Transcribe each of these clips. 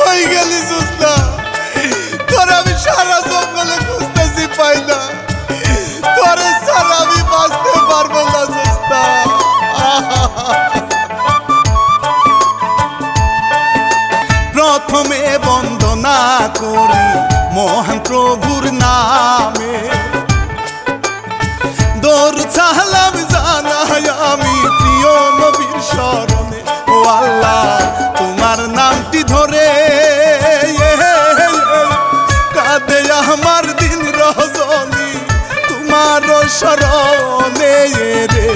কই গেলি জোসনা? তোর আমি সারা জঙ্গলে খুঁজতেছি পাই না, তোরে ছাড়া আমি বাঁচতে পারবো না জোসনা। প্রথমে বন্দনা করি মহান প্রভুর নামে, দৌড় ছালাম জানাই আমি প্রিয় নবীর শরণে। ও আল্লাহ তোমার নামটি ধরে কাঁদে আমার দিন রজনী, তোমার শরণে রে।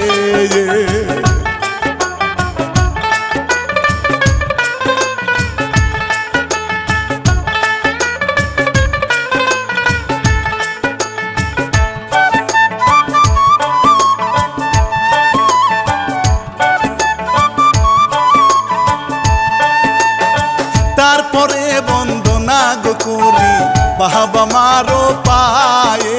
তারপরে বন্দনা গো করি বাবা মারো পায়ে,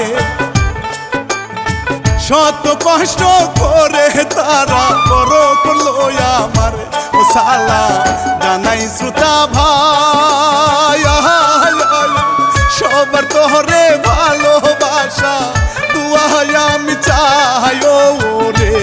শত কষ্ট করে তারা বড় করলো আমার। ও সালাম জানাই শ্রোতা ভাই, সবার তোরে ভালোবাসা দুয়াই আমি চাই ও রে।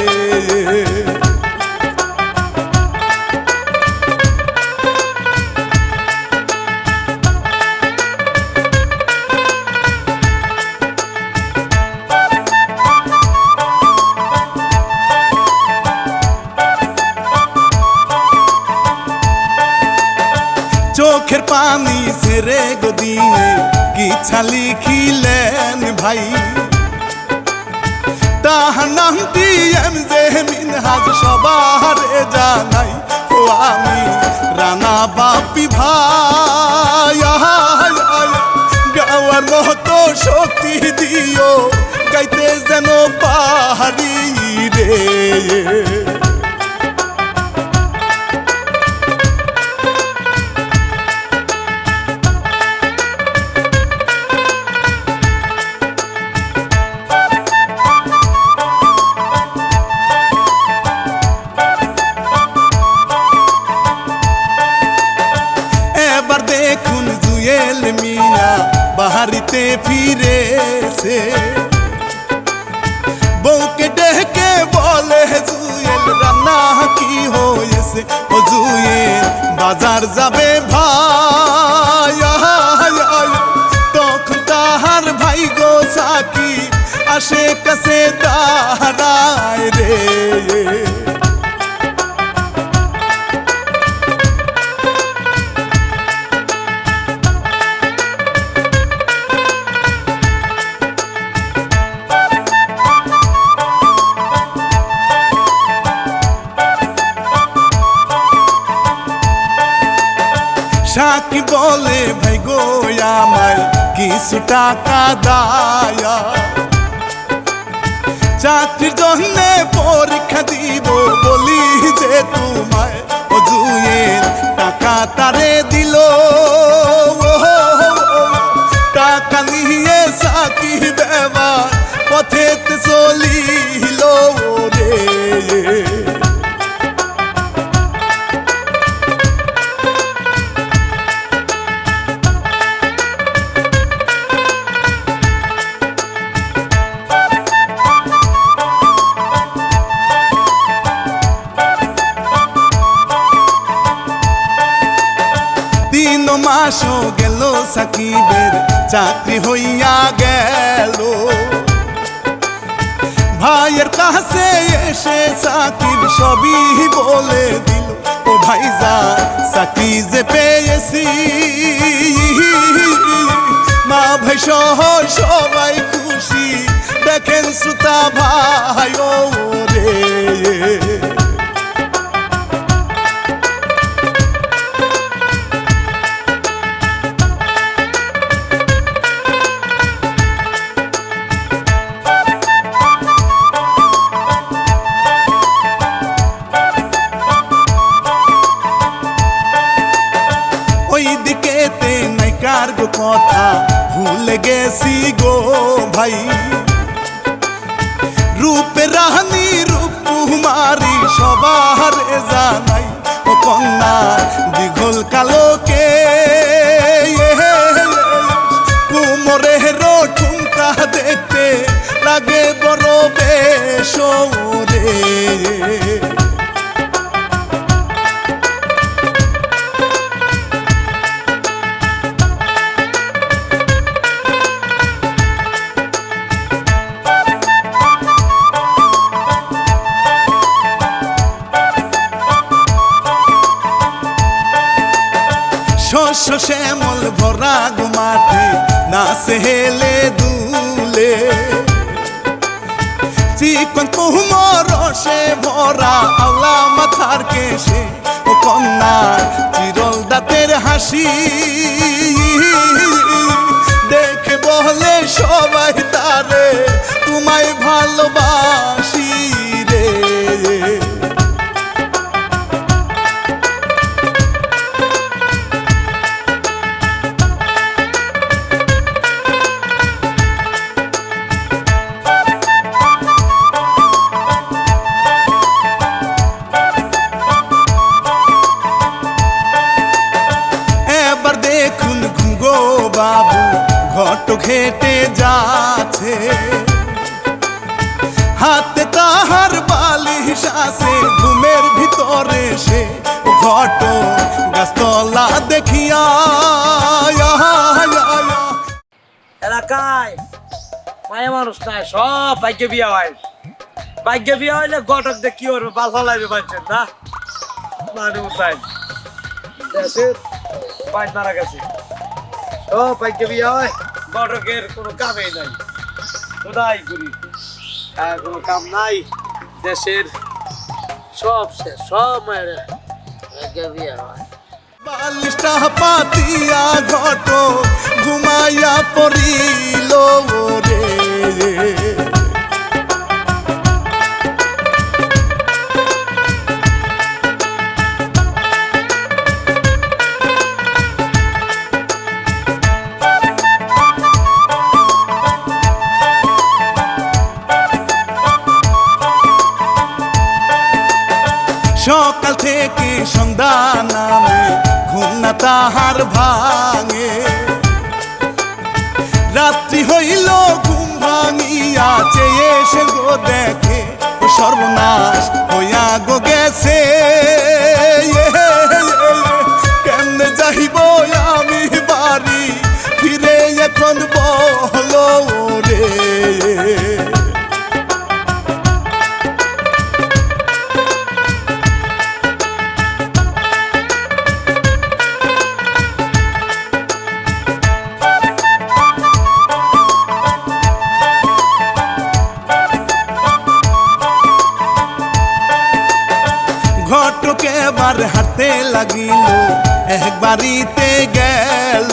চোখের পানি ছেড়ে গো দিয়ে কিচ্ছা লিখিলেন ভাই, তাহার নামটি এমজে মিনহাজ সবারে জানাই। ও আমি রানা বাপি ভাই, গাওয়ার মতো শক্তি দিও গাইতে যেন পাহাড়ি রে। দেখুন জুয়েল মিয়া বাহারিতে ফিরেছে, বউকে ডেকে বলে জুয়েল রান্না কি হয়েছে। ও জুয়েল বাজার যাবে ভাই, তখন তাহার ভাই গো সাকি আসে কাছে দাঁড়ায় রে। সাকি বলে ভাই গো আমায় কিছু টাকা দায়া, চাকরির জন্যে পরীক্ষা দিব বলি যে তোমায়। ও জুয়েল টাকা তারে দিল, টাকা নিয়ে সাকি ব্যবহার পথেতে চলিল রে। মাসও গেল সাকিবের চাকরি হইয়া গেল, ভাইয়ের কাছে এসে সাকিব সবই বলে দিল। ও ভাইজা চাকরি যে পেয়েছি, মা ভাই সহ সবাই খুশি দেখেন শ্রোতা ভাই ও রে। কথা ভুলে গেছি গো ভাই, রূপে রানী রূপ কুমারী সবার জানাই। ও কন্যা দিঘল কালোকে শ্যামল ভরা মাঠে নাচে হেলে দুলে চিকন কুমর রসে ভরা আলা মাথার কেশে ও কন্যার চিরল দাঁতের হাসি দেখে বলে সবাই তারে তোমায় ভালোবাসি রে। এবার দেখুন ঘুঙ্গো বাবু ঘট ঘেটে যাচ্ছে হাতে তাহার বালিশ আছে ঘুমের ভিতরে সে ঘট গাছতলা দেখিয়া এলাকায় মায়া মানুষ নাই, সব ভাগ্যে বিয়া হয়। ভাগ্যে বিয়া হইলে ঘটক দিয়ে কি করবে, বাসা লাগবে পাচ্ছেন না মানুষ নাই দেশের পাঁচ মারা গেছে। সব ভাগ্যে বিয়া হয়, ঘটকের কোনো কামেই নাই। কোথায় করি কোনো কাম নাই দেশের, সব শেষ, সব মায়ের ভাগ্যে বিয়া হয়। বালিশটা পাতিয়া ঘট ঘুমাইয়া পড়িল রে। সকাল থেকে সন্ধ্যা নামে ঘুম না তাহার ভাঙে রাত্রি হইল ঘুম ভাঙিয়া চেয়ে সে গো দেখে ও সর্বনাশ হইয়া গো গেছে কেমনে যাইব আমি বাড়ি ফিরে এখন বলো রে। ঘটক এবার হাঁটতে লাগিল এক বাড়িতে গেল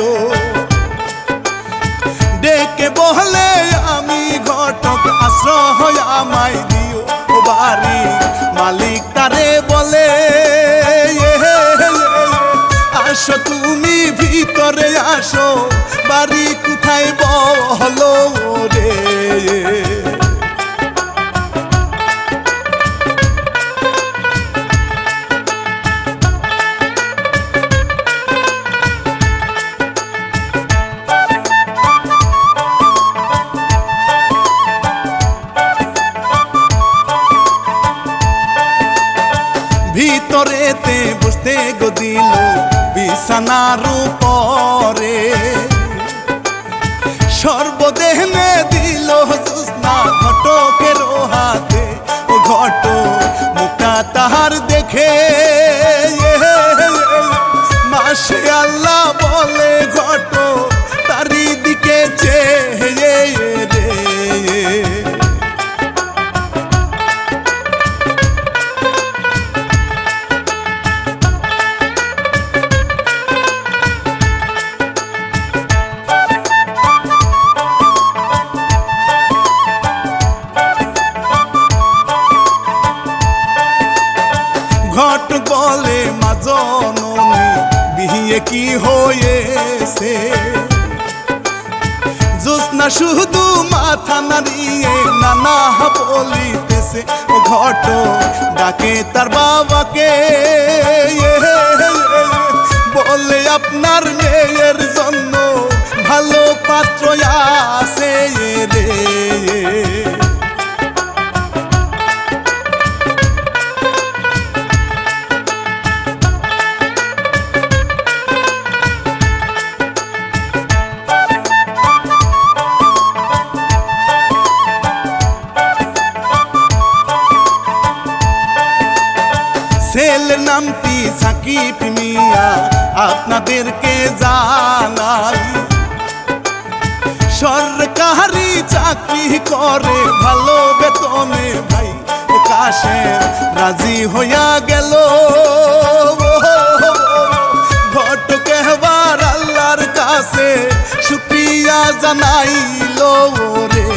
ডেকে বলে আমি ঘটক আশ্রয় আমায় দিও ও বাড়ি মালিক তারে বলে আসো তুমি ভিতরে আসো বাড়ি কোথায় বলো রে। ভিতরেতে বসতে গো দিল বিছানার উপরে সর্বদেহনে দিল জোৎস্না ঘটকের হাতে ও ঘট মুখটা তাহার দেখে মাসে আল্লাহ বলে ঘট তারি দিকে চেয়ে রে। ঘট বলে মা জননী বিয়ে কি হয়েছে জোৎস্না শুধু মাথা নাড়িয়ে নানা বলিতেছে ও ঘট ডাকে তার বাবাকে বলে আপনার মেয়ের জন্য ভালো পাত্র আছে রে। ছেলের নামটি সাকিব মিয়া আপনাদেরকে জানাই সরকারি চাকরি করে ভালো বেতনে ভাই ও কাশে রাজি হইয়া গেল ঘটক এবার আল্লাহর কাছে শুকরিয়া জানাইল রে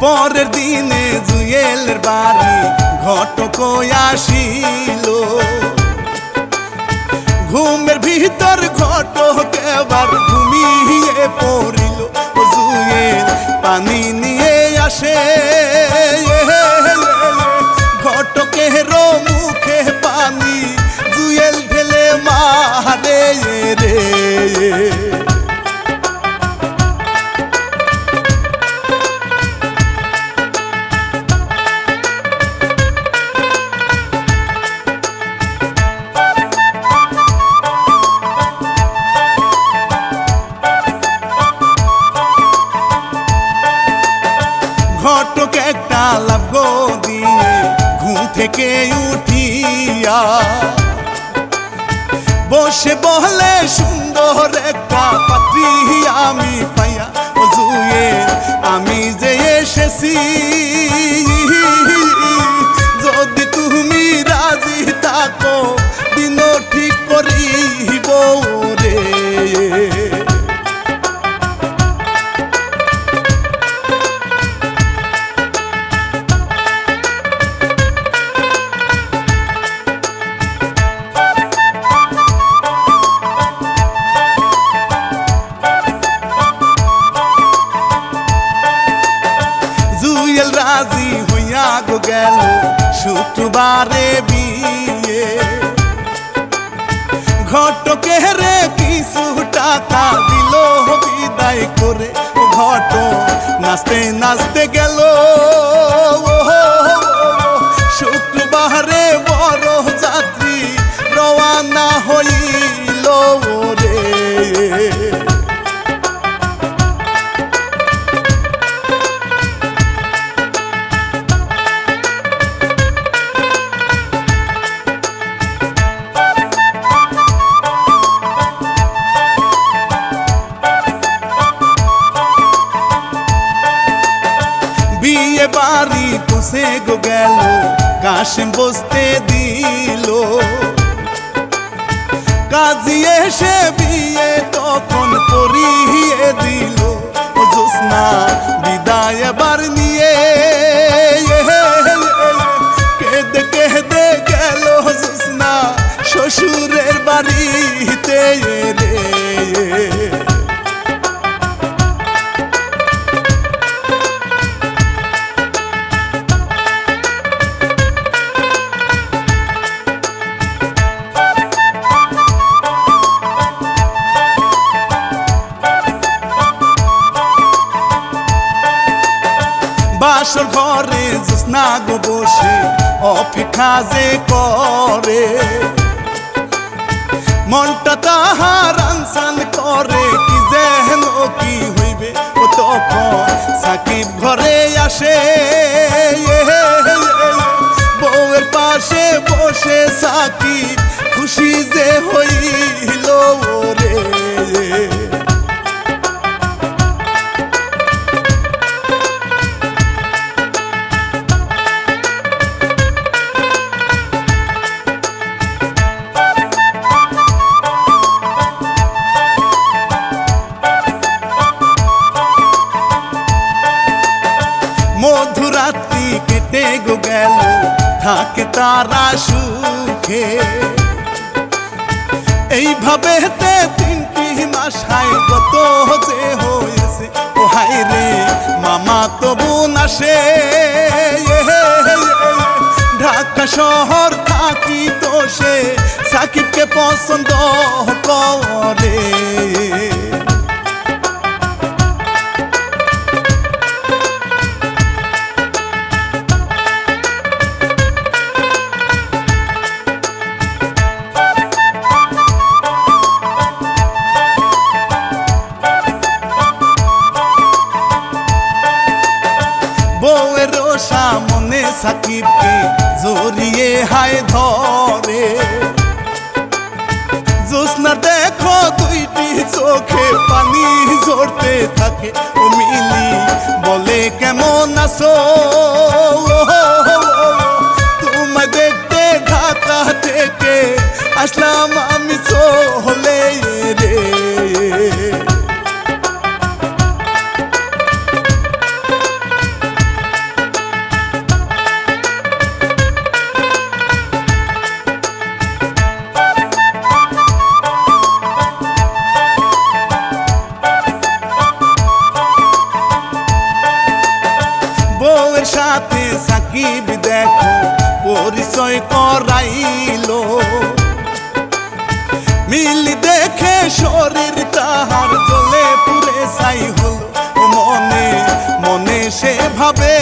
পরের দিনে জুয়েলের বাড়ি ঘটক আসিল ঘুমের ভিতর ঘটক এবার ঘুমিয়ে পড়িল জুয়েল পানি নিয়ে আসে ঘটকের মুখে পানি জুয়েল ঢেলে মারে রে ঘটক একটা লাভ দিয়ে ঘুম থেকে উঠিয়া বসে বলে সুন্দর একটা পাত্রী আমি পাইয়া ও জুয়েল আমি যে এসেছি যদি তুমি রাজি থাকো দিন ঠিক করিব রে জুয়েল রাজি হইয়া গো গেল শুক্রবারে বিয়ে ঘটকের কিছু টাকা দিল বিদায় করে ঘটক নাচতে নাচতে গেল শুক্রবারে বড় যাত্রী রওয়ানা হইল রে বিয়ে বাড়ি পুষে গো গেল কাশেম বসতে দিল কাজী এসে বিয়ে তখন করিয়ে দিল জোৎস্না বিদায় এবার নিয়ে কেঁদে কেঁদে গেল জোৎস্না শ্বশুরের বাড়িতে রে বাসর ঘরে জোৎস্না গো বসে অপেক্ষা যে করে মনটা তাহার আনসান করে কি যেন কি হইবে ও তখন সাকিব ঘরে আসে বউয়ের পাশে বসে সাকিব খুশি যে হইল রে মধুরাত্রি কেটে গো গেল থাকে তারা সুখে এইভাবে 3 মাস হাই কত যে হয়েছে ও হাই রে মামা তো বোন আসে ঢাকা শহর থাকি তো সে সাকিবকে পছন্দ করে বউয়েরও সামনে সাকিবকে জড়িয়ে হায় ধরে। জোৎস্না দেখো দুইটি চোখে পানি ঝরতে থাকে। ও মিলি বলে কেমন আছো, তোমায় দেখতে ঢাকা থেকে আসলাম আমি চলে রে। বউয়ের সাথে সাকিব দেখো পরিচয় করাইলো। মিলি দেখে শরীর তাহার জ্বলে পুড়ে ছাই হলো। মনে মনে সে ভাবে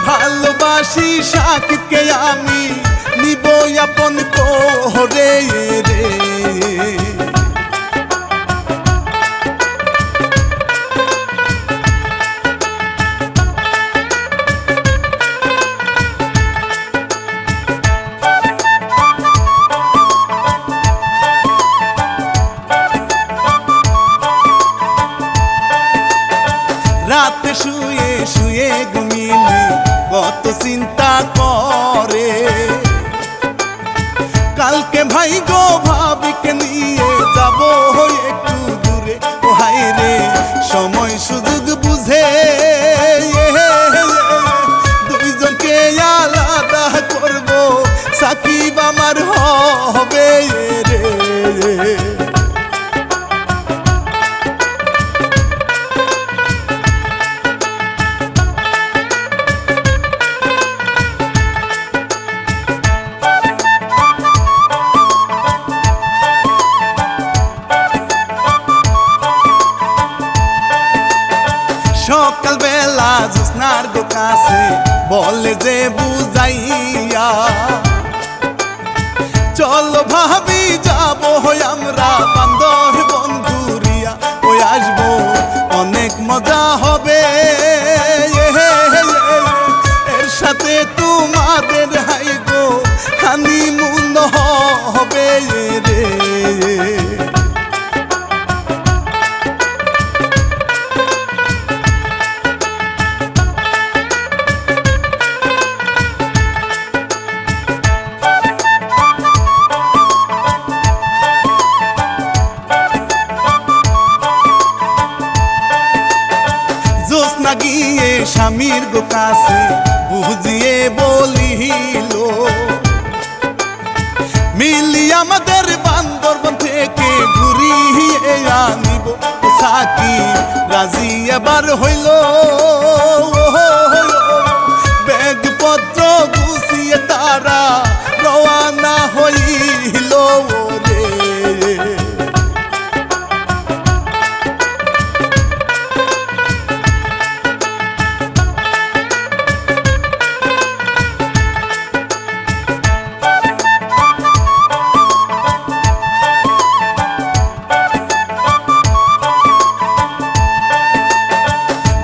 ভালোবাসি সাকিবকে আমি নিব আপন করে রে। রাতে শুয়ে শুয়ে ঘুমিলি কত চিন্তা করে। কালকে ভাই গো ভাবিকে নিয়ে যাব একটু দূরে। ও হাই রে সময় সুযোগ বুঝে দুইজনকে আলাদা করব, সাকিব আমার হবে রে। সকাল বেলা জোৎস্নার গো কাছে বলে যে বুঝাইয়া, চলো ভাবি যাবো আমরা বান্দরবন ঘুরিয়া। ওই আসবো অনেক মজা হবে, এর সাথে তোমাদের হাই গো হানিমুন হবে রে। জোৎস্না গিয়ে স্বামীর গো কাছে বুঝিয়ে বলিল, মিলি আমাদের বান্দরবন থেকে ঘুরিয়ে আনিব। সাকিব রাজি এবার হইল, ব্যাগপত্র গুছিয়ে তারা রওয়ানা হইল রে।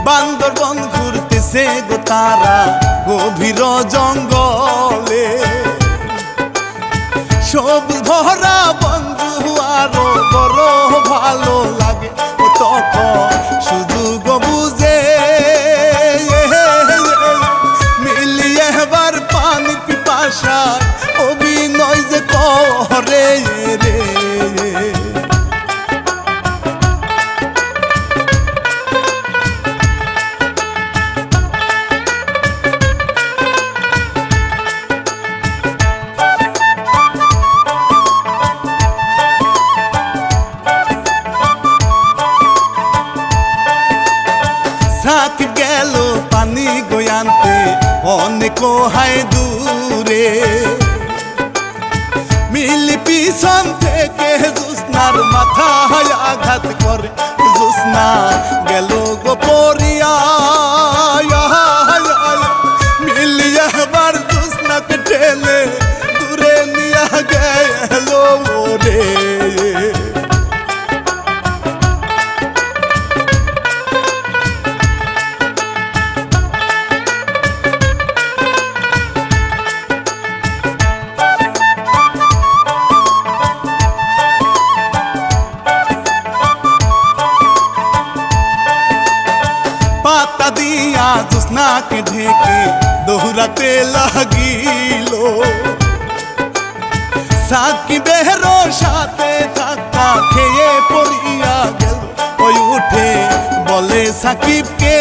বান্দরবন ঘুরতেছে গো তারা গভীর জঙ্গলে। সবুজ ভরা বন্ধু আরো বড় ভালো লাগে। তখন সুযোগ বুঝে মিলিয়ে এবার পানি পিপাসায় অভিনয় যে করে রে। সাকিব গেল পানি গয়ানতে অনেক হায় দূরে। মিলি পিছন থেকে জোৎস্নার মাথায় আঘাত করে। জোৎস্না গেল গো পরিয়া, মিলি এবার জোৎস্নাকে ঠেলে দূরে নিয়ে গেল রে। পাতা দিয়া জোৎস্নাকে ঢেকে দৌড়াতে লাগিল সাকিবের সাথে ধাক্কা খেয়ে পড়িয়া গেল ওই উঠে বলে সাকিবকে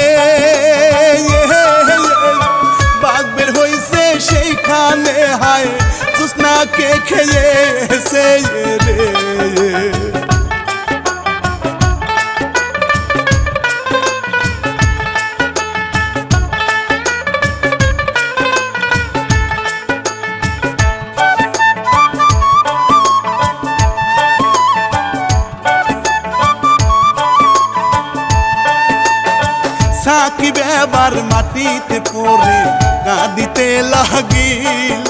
বাঘ বের হইছে সেইখানে হায় জোৎস্নাকে খেয়েছে রে। সাকিব এবার মাটিতে পড়ে কাঁদিতে লাগিল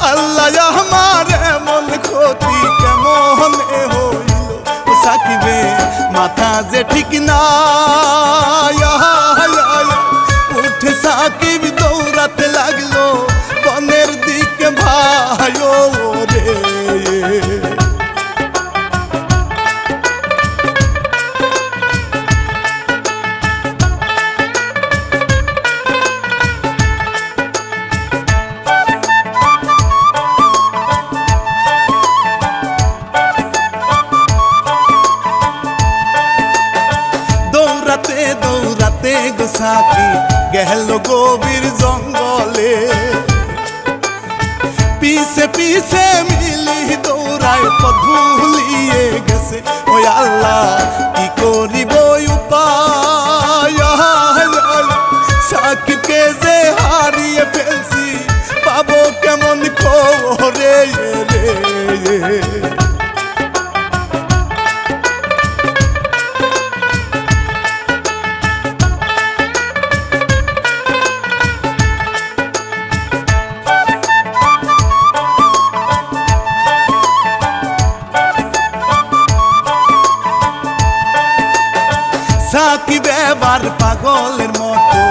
আল্লাহ আমার এমন ক্ষতি কেমন হইল সাকিবে মাথা যে ঠিক না উঠে সাকিব দৌড়াতে লাগলো বনের দিকে ভাই রে। দৌড়াতে দৌড়াতে গোসাকি গেল গভীর জঙ্গলে পিছে পিছে মিলি দৌড়ায় পথ ভুলিয়ে গেছে ওই আল্লাহ কি করিব উপায় সাকিবকে যে হারিয়ে ফেলছি পাবো কেমন করে রে। সাকিব এবার পাগলের মতো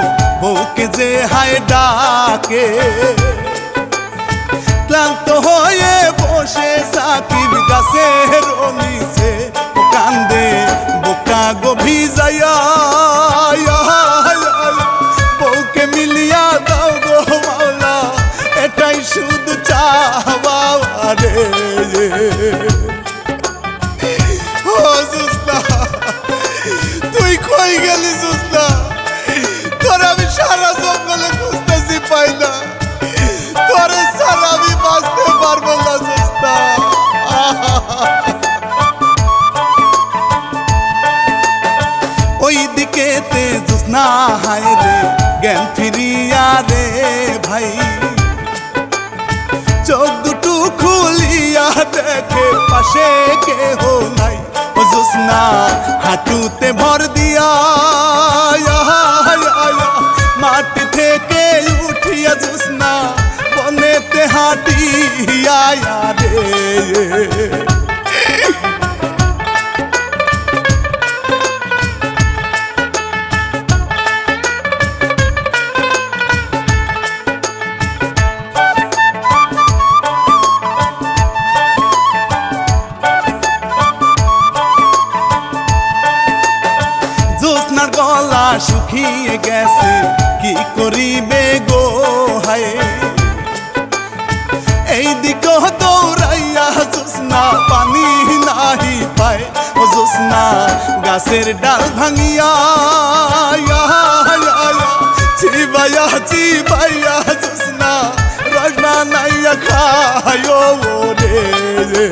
বউকে যে হায় ডাকে ক্লান্ত হয়ে বসে সাকিব গাছের নিচে কান্দে বোকা গভী যাইয়া বউকে মিলিয়া দাও গো মাওলা এটাই শুধু চাওয়া রে। ও জোৎস্না তুই কই গেলি জোৎস্না তোর আমি সারা জঙ্গলে খুঁজতেছি পাই না তোরে ছাড়া আমি বাঁচতে পারবো না জোৎস্না। ওই দিকেতে জোৎস্না হায় রে জ্ঞান ফিরিয়া রে ভাই চোখ দুটো খুলিয়া দেখে পাশে কেহ নাই ও জোৎস্না হাঁটুতে ভর দিয়া মাটি থেকে উঠিয়া জোৎস্না বনেতে হাঁটিয়া রে। জোৎস্নার গলা শুকিয়ে গেছে কি করিবে গো হায় এই দিক দৌড়াইয়া জোৎস্না পানি নাহি পায় ও জোৎস্না গাছের ডাল ভাঙিয়া চিবাইয়া চিবাইয়া জোৎস্না রসনা নাইয়া খায় রে।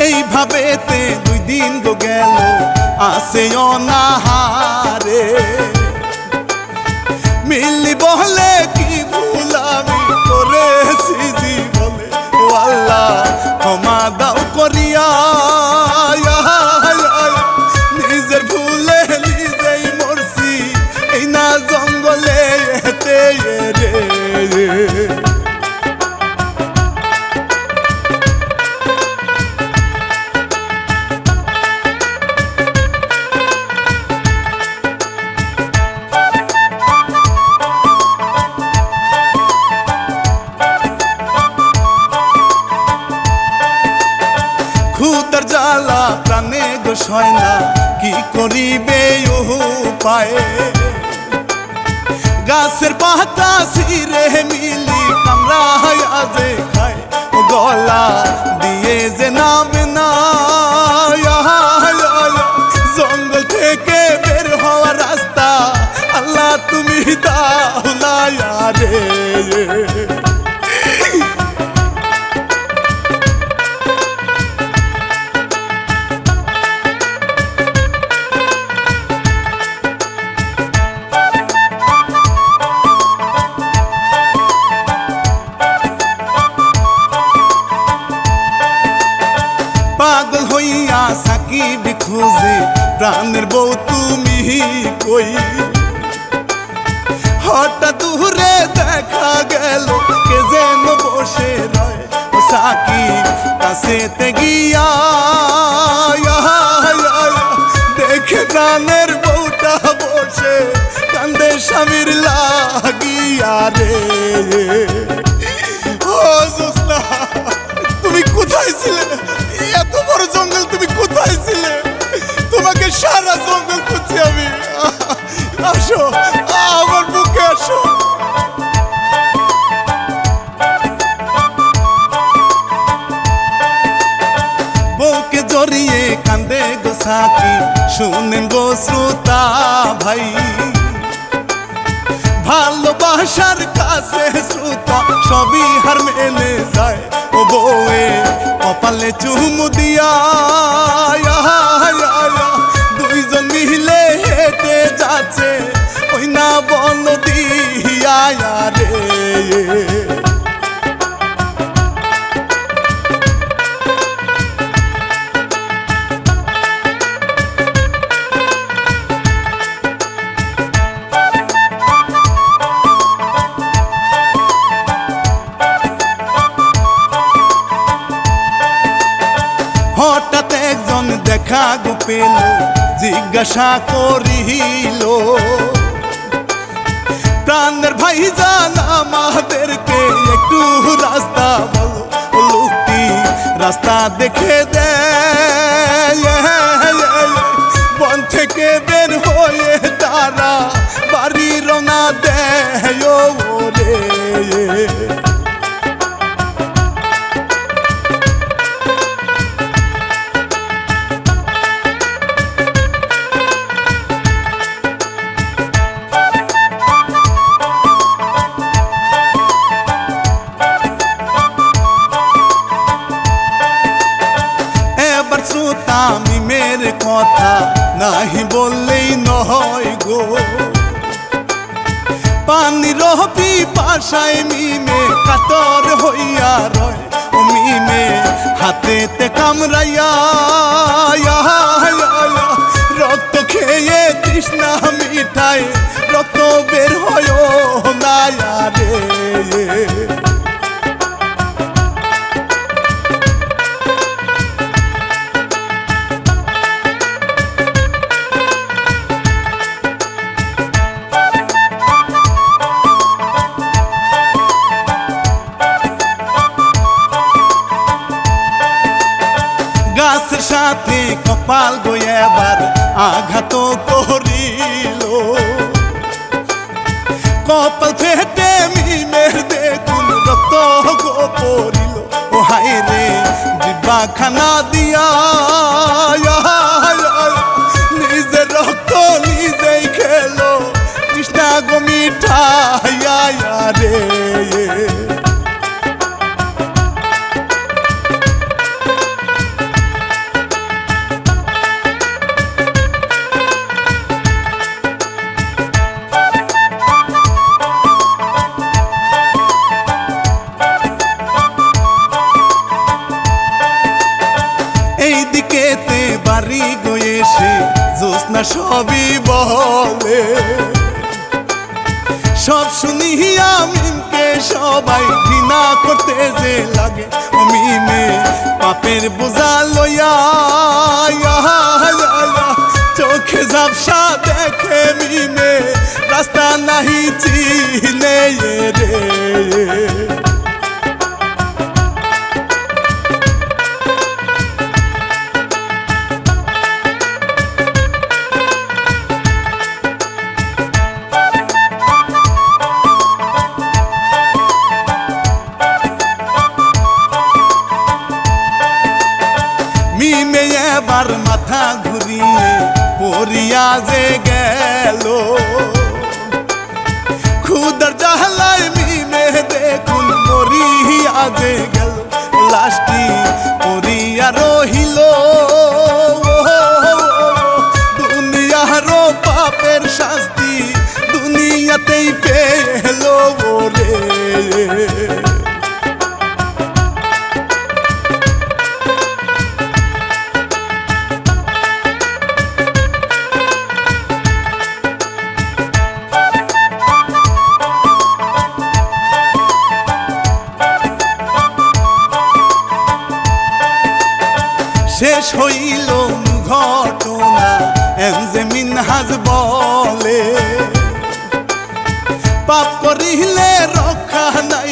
এইভাবেতে 2 দিন গো গেল আসে অনাহারে মিলি বলে কি ভুল আমি করেছি জীবনে ও আল্লাহ ক্ষমা দাও করিয়া নিজের ভুলে নিজেই মরছি এই না জঙ্গলে রে। সয় না কি করিবে উপায় গাছের পাতা ছিঁড়ে মিলি কামড়াইয়া যে খায় ও গলা দিয়ে যে নামে না জঙ্গল থেকে বের হওয়া রাস্তা আল্লাহ তুমি দাও না রে পাগল হইয়া সাকিব খুঁজে প্রাণের বউ তুমি কই হঠাৎ দূরে দেখা গেল কে যেন বসে রয় ও সাকিব কাছেতে গিয়া দেখে প্রাণের বউটা বসে কান্দে স্বামীর লাগিয়া রে ও জোসনা তুমি কোথায় ছিলে এত বড় জঙ্গল তুমি কোথায় ছিলে তোমাকে সারা জঙ্গল খুঁজছি আমি আসো আমার বুকে আসো বউকে জড়িয়ে কান্দে গো সাকি শুনেন গো শ্রোতা ভাই ভালোবাসার কাছে শ্রোতা সবই হার মেনে যায় ও বউয়ে কপালে চুমু দিয়া দুইজন মিলে হেঁটে যাচ্ছে ওই না বল দিয়া রে হঠাৎ একজন দেখা গো পেল জিজ্ঞাসা করিল প্রাণের ভাই জান আমাদেরকে একটু রাস্তা বলো ও লোকটি রাস্তা দেখে দেয় বন থেকে বের হয়ে তারা বাড়ি রওনা দেয় রে তামিমের কথা নাহি বললেই নয় গো পানির পিপাসায় মিমে কাতর হইয়া রয় ও মিমে হাতেতে কামড়াইয়া রক্ত খেয়ে তৃষ্ণা মিঠায় রক্ত বের হয় না রে গাছের সাথে কপাল গো এবার আঘাত করিল কপাল ফেটে মিমের দেখুন রক্ত গো পড়িল ও হাই রে জিব্বা খানা দিয়া নিজের রক্ত নিজেই খেলো কৃষ্ণা গো মিঠাইয়া রে এইদিকেতে বাড়ি গিয়েছে জোসনা সবই বলে সব শুনিয়া মিমকে সবাই ঘৃণা করতে যে লাগে ও মিমে পাপের বোঝা লইয়া চোখে ঝাপসা দেখে মিমে রাস্তা নাহি চিনে রে আমার মাথা ঘুরিয়ে পড়িয়া যে গেল খুদার জাহলায় মিমে দেখুন মরিয়া যে গেল লাশটি পড়িয়া রহিল দুনিয়ারও পাপের শাস্তি দুনিয়াতেই পেল রে শেষ হইল ঘটনা এমজে মিনহাজ বলে পাপ করিলে রক্ষা নাই